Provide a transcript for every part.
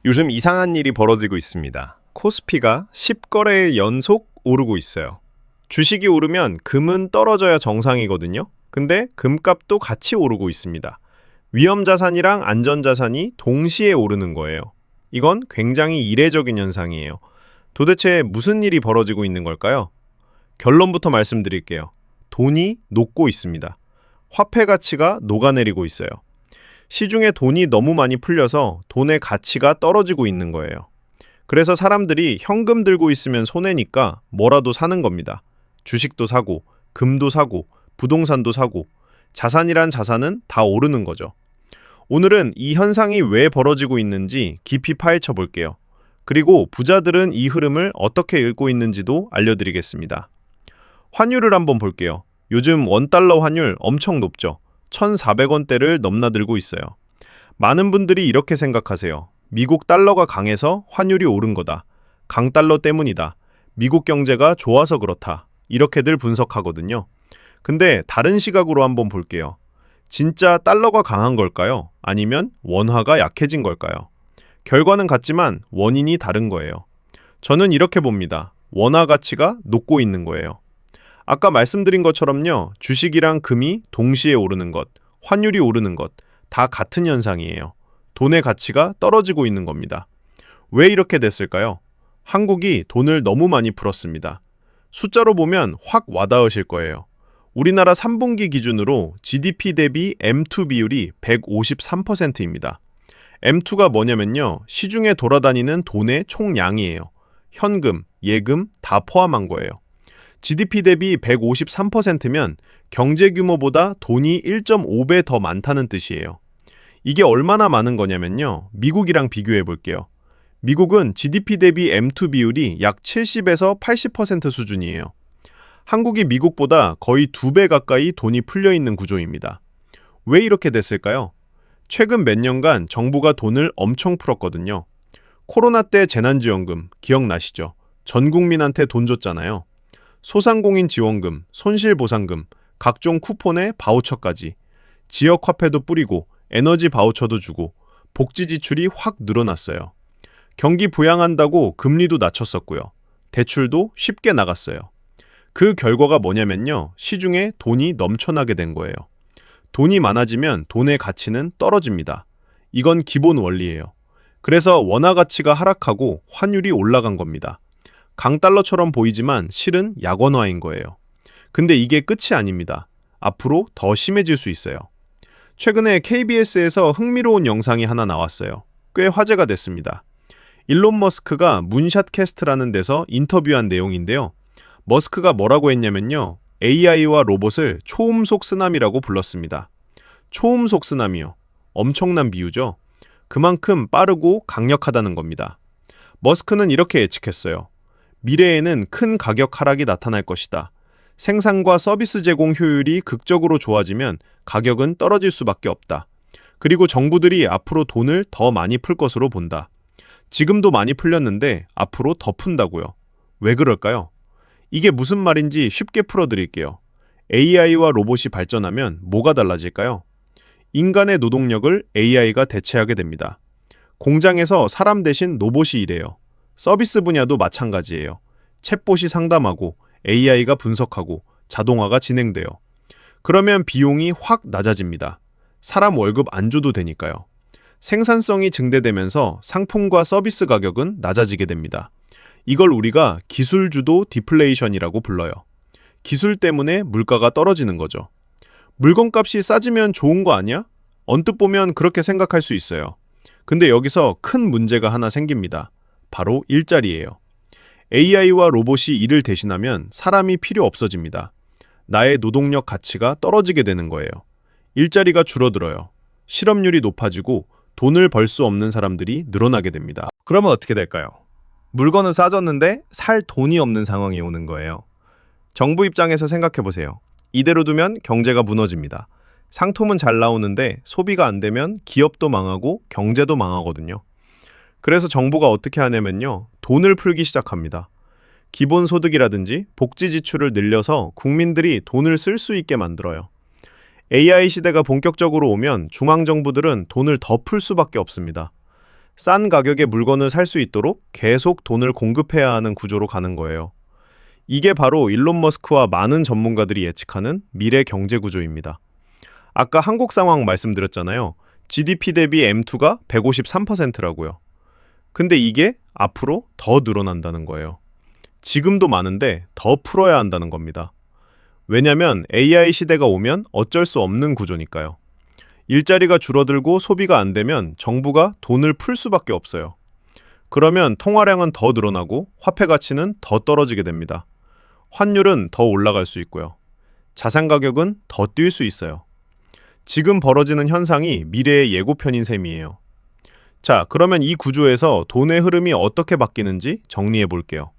요즘 이상한 일이 벌어지고 있습니다. 코스피가 10거래일 연속 오르고 있어요. 주식이 오르면 금은 떨어져야 정상이거든요. 근데 금값도 같이 오르고 있습니다. 위험 자산이랑 안전 자산이 동시에 오르는 거예요. 이건 굉장히 이례적인 현상이에요. 도대체 무슨 일이 벌어지고 있는 걸까요? 결론부터 말씀드릴게요. 돈이 녹고 있습니다. 화폐 가치가 녹아내리고 있어요. 시중에 돈이 너무 많이 풀려서 돈의 가치가 떨어지고 있는 거예요. 그래서 사람들이 현금 들고 있으면 손해니까 뭐라도 사는 겁니다. 주식도 사고, 금도 사고, 부동산도 사고, 자산이란 자산은 다 오르는 거죠. 오늘은 이 현상이 왜 벌어지고 있는지 깊이 파헤쳐 볼게요. 그리고 부자들은 이 흐름을 어떻게 읽고 있는지도 알려드리겠습니다. 환율을 한번 볼게요. 요즘 원달러 환율 엄청 높죠. 1,400원대를 넘나들고 있어요. 많은 분들이 이렇게 생각하세요. 미국 달러가 강해서 환율이 오른 거다. 강달러 때문이다. 미국 경제가 좋아서 그렇다. 이렇게들 분석하거든요. 근데 다른 시각으로 한번 볼게요. 진짜 달러가 강한 걸까요? 아니면 원화가 약해진 걸까요? 결과는 같지만 원인이 다른 거예요. 저는 이렇게 봅니다. 원화 가치가 녹고 있는 거예요. 아까 말씀드린 것처럼요, 주식이랑 금이 동시에 오르는 것, 환율이 오르는 것, 다 같은 현상이에요. 돈의 가치가 떨어지고 있는 겁니다. 왜 이렇게 됐을까요? 한국이 돈을 너무 많이 풀었습니다. 숫자로 보면 확 와닿으실 거예요. 우리나라 3분기 기준으로 GDP 대비 M2 비율이 153%입니다. M2가 뭐냐면요, 시중에 돌아다니는 돈의 총량이에요. 현금, 예금 다 포함한 거예요. GDP 대비 153%면 경제 규모보다 돈이 1.5배 더 많다는 뜻이에요. 이게 얼마나 많은 거냐면요. 미국이랑 비교해 볼게요. 미국은 GDP 대비 M2 비율이 약 70에서 80% 수준이에요. 한국이 미국보다 거의 2배 가까이 돈이 풀려 있는 구조입니다. 왜 이렇게 됐을까요? 최근 몇 년간 정부가 돈을 엄청 풀었거든요. 코로나 때 재난지원금 기억나시죠? 전 국민한테 돈 줬잖아요. 소상공인 지원금, 손실보상금, 각종 쿠폰에 바우처까지, 지역 화폐도 뿌리고 에너지 바우처도 주고 복지 지출이 확 늘어났어요. 경기 부양한다고 금리도 낮췄었고요. 대출도 쉽게 나갔어요. 그 결과가 뭐냐면요. 시중에 돈이 넘쳐나게 된 거예요. 돈이 많아지면 돈의 가치는 떨어집니다. 이건 기본 원리예요. 그래서 원화 가치가 하락하고 환율이 올라간 겁니다. 강달러처럼 보이지만 실은 약원화인 거예요. 근데 이게 끝이 아닙니다. 앞으로 더 심해질 수 있어요. 최근에 KBS에서 흥미로운 영상이 하나 나왔어요. 꽤 화제가 됐습니다. 일론 머스크가 문샷 캐스트라는 데서 인터뷰한 내용인데요. 머스크가 뭐라고 했냐면요. AI와 로봇을 초음속 쓰나미라고 불렀습니다. 초음속 쓰나미요. 엄청난 비유죠. 그만큼 빠르고 강력하다는 겁니다. 머스크는 이렇게 예측했어요. 미래에는 큰 가격 하락이 나타날 것이다. 생산과 서비스 제공 효율이 극적으로 좋아지면 가격은 떨어질 수밖에 없다. 그리고 정부들이 앞으로 돈을 더 많이 풀 것으로 본다. 지금도 많이 풀렸는데 앞으로 더 푼다고요. 왜 그럴까요? 이게 무슨 말인지 쉽게 풀어드릴게요. AI와 로봇이 발전하면 뭐가 달라질까요? 인간의 노동력을 AI가 대체하게 됩니다. 공장에서 사람 대신 로봇이 일해요. 서비스 분야도 마찬가지예요. 챗봇이 상담하고 AI가 분석하고 자동화가 진행돼요. 그러면 비용이 확 낮아집니다. 사람 월급 안 줘도 되니까요. 생산성이 증대되면서 상품과 서비스 가격은 낮아지게 됩니다. 이걸 우리가 기술주도 디플레이션이라고 불러요. 기술 때문에 물가가 떨어지는 거죠. 물건값이 싸지면 좋은 거 아니야? 언뜻 보면 그렇게 생각할 수 있어요. 근데 여기서 큰 문제가 하나 생깁니다. 바로 일자리예요. AI와 로봇이 일을 대신하면 사람이 필요 없어집니다. 나의 노동력 가치가 떨어지게 되는 거예요. 일자리가 줄어들어요. 실업률이 높아지고 돈을 벌 수 없는 사람들이 늘어나게 됩니다. 그러면 어떻게 될까요? 물건은 싸졌는데 살 돈이 없는 상황이 오는 거예요. 정부 입장에서 생각해 보세요. 이대로 두면 경제가 무너집니다. 상품은 잘 나오는데 소비가 안 되면 기업도 망하고 경제도 망하거든요. 그래서 정부가 어떻게 하냐면요. 돈을 풀기 시작합니다. 기본소득이라든지 복지 지출을 늘려서 국민들이 돈을 쓸 수 있게 만들어요. AI 시대가 본격적으로 오면 중앙정부들은 돈을 더 풀 수밖에 없습니다. 싼 가격에 물건을 살 수 있도록 계속 돈을 공급해야 하는 구조로 가는 거예요. 이게 바로 일론 머스크와 많은 전문가들이 예측하는 미래 경제 구조입니다. 아까 한국 상황 말씀드렸잖아요. GDP 대비 M2가 153%라고요. 근데 이게 앞으로 더 늘어난다는 거예요. 지금도 많은데 더 풀어야 한다는 겁니다. 왜냐면 AI 시대가 오면 어쩔 수 없는 구조니까요. 일자리가 줄어들고 소비가 안 되면 정부가 돈을 풀 수밖에 없어요. 그러면 통화량은 더 늘어나고 화폐 가치는 더 떨어지게 됩니다. 환율은 더 올라갈 수 있고요. 자산 가격은 더 뛸 수 있어요. 지금 벌어지는 현상이 미래의 예고편인 셈이에요. 자, 그러면 이 구조에서 돈의 흐름이 어떻게 바뀌는지 정리해 볼게요.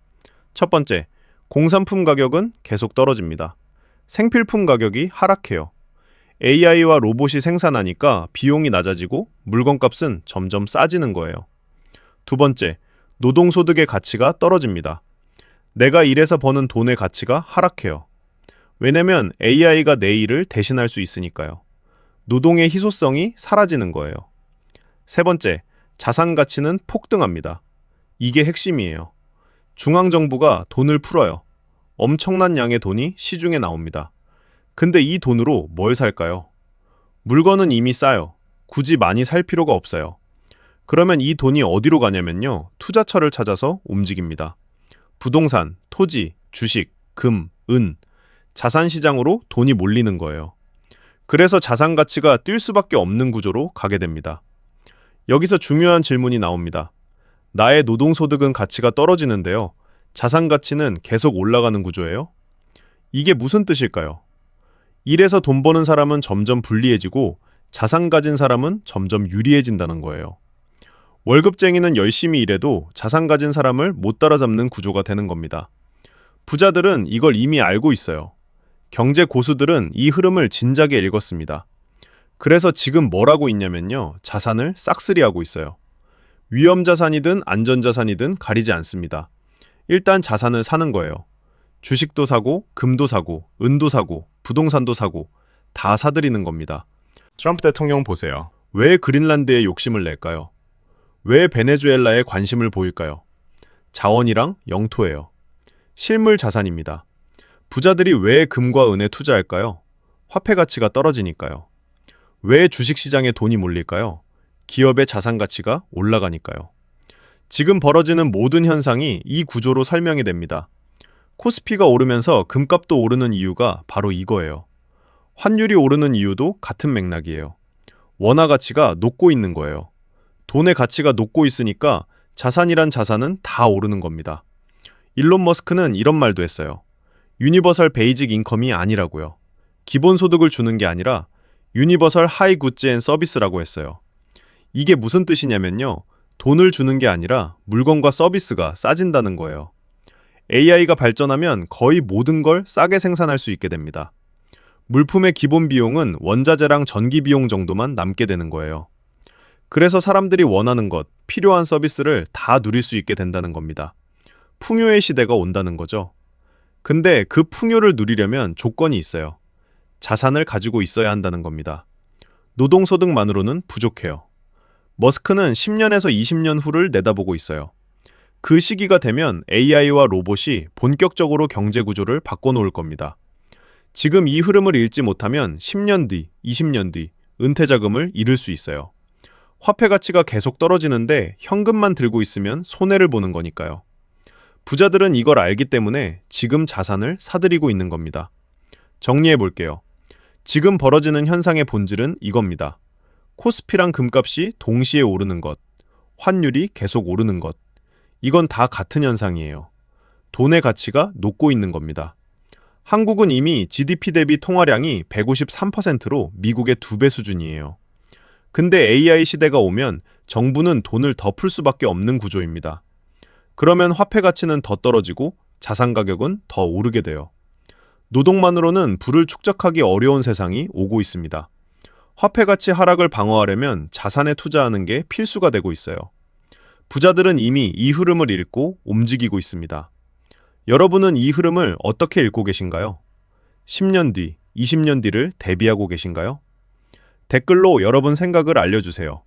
첫 번째, 공산품 가격은 계속 떨어집니다. 생필품 가격이 하락해요. AI와 로봇이 생산하니까 비용이 낮아지고 물건값은 점점 싸지는 거예요. 두 번째, 노동소득의 가치가 떨어집니다. 내가 일해서 버는 돈의 가치가 하락해요. 왜냐면 AI가 내 일을 대신할 수 있으니까요. 노동의 희소성이 사라지는 거예요. 세 번째, 자산 가치는 폭등합니다. 이게 핵심이에요. 중앙정부가 돈을 풀어요. 엄청난 양의 돈이 시중에 나옵니다. 근데 이 돈으로 뭘 살까요? 물건은 이미 싸요. 굳이 많이 살 필요가 없어요. 그러면 이 돈이 어디로 가냐면요. 투자처를 찾아서 움직입니다. 부동산, 토지, 주식, 금, 은, 자산 시장으로 돈이 몰리는 거예요. 그래서 자산 가치가 뛸 수밖에 없는 구조로 가게 됩니다. 여기서 중요한 질문이 나옵니다. 나의 노동소득은 가치가 떨어지는데요. 자산 가치는 계속 올라가는 구조예요? 이게 무슨 뜻일까요? 일해서 돈 버는 사람은 점점 불리해지고 자산 가진 사람은 점점 유리해진다는 거예요. 월급쟁이는 열심히 일해도 자산 가진 사람을 못 따라잡는 구조가 되는 겁니다. 부자들은 이걸 이미 알고 있어요. 경제 고수들은 이 흐름을 진작에 읽었습니다. 그래서 지금 뭘 하고 있냐면요. 자산을 싹쓸이하고 있어요. 위험자산이든 안전자산이든 가리지 않습니다. 일단 자산을 사는 거예요. 주식도 사고, 금도 사고, 은도 사고, 부동산도 사고 다 사들이는 겁니다. 트럼프 대통령 보세요. 왜 그린란드에 욕심을 낼까요? 왜 베네수엘라에 관심을 보일까요? 자원이랑 영토예요. 실물 자산입니다. 부자들이 왜 금과 은에 투자할까요? 화폐 가치가 떨어지니까요. 왜 주식시장에 돈이 몰릴까요? 기업의 자산 가치가 올라가니까요. 지금 벌어지는 모든 현상이 이 구조로 설명이 됩니다. 코스피가 오르면서 금값도 오르는 이유가 바로 이거예요. 환율이 오르는 이유도 같은 맥락이에요. 원화 가치가 녹고 있는 거예요. 돈의 가치가 녹고 있으니까 자산이란 자산은 다 오르는 겁니다. 일론 머스크는 이런 말도 했어요. 유니버설 베이직 인컴이 아니라고요. 기본소득을 주는 게 아니라 유니버설 하이 굿즈 앤 서비스라고 했어요. 이게 무슨 뜻이냐면요. 돈을 주는 게 아니라 물건과 서비스가 싸진다는 거예요. AI가 발전하면 거의 모든 걸 싸게 생산할 수 있게 됩니다. 물품의 기본 비용은 원자재랑 전기 비용 정도만 남게 되는 거예요. 그래서 사람들이 원하는 것, 필요한 서비스를 다 누릴 수 있게 된다는 겁니다. 풍요의 시대가 온다는 거죠. 근데 그 풍요를 누리려면 조건이 있어요. 자산을 가지고 있어야 한다는 겁니다. 노동소득만으로는 부족해요. 머스크는 10년에서 20년 후를 내다보고 있어요. 그 시기가 되면 AI와 로봇이 본격적으로 경제 구조를 바꿔놓을 겁니다. 지금 이 흐름을 읽지 못하면 10년 뒤, 20년 뒤 은퇴 자금을 잃을 수 있어요. 화폐 가치가 계속 떨어지는데 현금만 들고 있으면 손해를 보는 거니까요. 부자들은 이걸 알기 때문에 지금 자산을 사들이고 있는 겁니다. 정리해 볼게요. 지금 벌어지는 현상의 본질은 이겁니다. 코스피랑 금값이 동시에 오르는 것, 환율이 계속 오르는 것. 이건 다 같은 현상이에요. 돈의 가치가 녹고 있는 겁니다. 한국은 이미 GDP 대비 통화량이 153%로 미국의 2배 수준이에요. 근데 AI 시대가 오면 정부는 돈을 더 풀 수밖에 없는 구조입니다. 그러면 화폐 가치는 더 떨어지고 자산 가격은 더 오르게 돼요. 노동만으로는 부를 축적하기 어려운 세상이 오고 있습니다. 화폐 가치 하락을 방어하려면 자산에 투자하는 게 필수가 되고 있어요. 부자들은 이미 이 흐름을 읽고 움직이고 있습니다. 여러분은 이 흐름을 어떻게 읽고 계신가요? 10년 뒤, 20년 뒤를 대비하고 계신가요? 댓글로 여러분 생각을 알려주세요.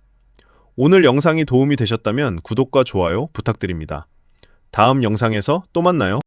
오늘 영상이 도움이 되셨다면 구독과 좋아요 부탁드립니다. 다음 영상에서 또 만나요.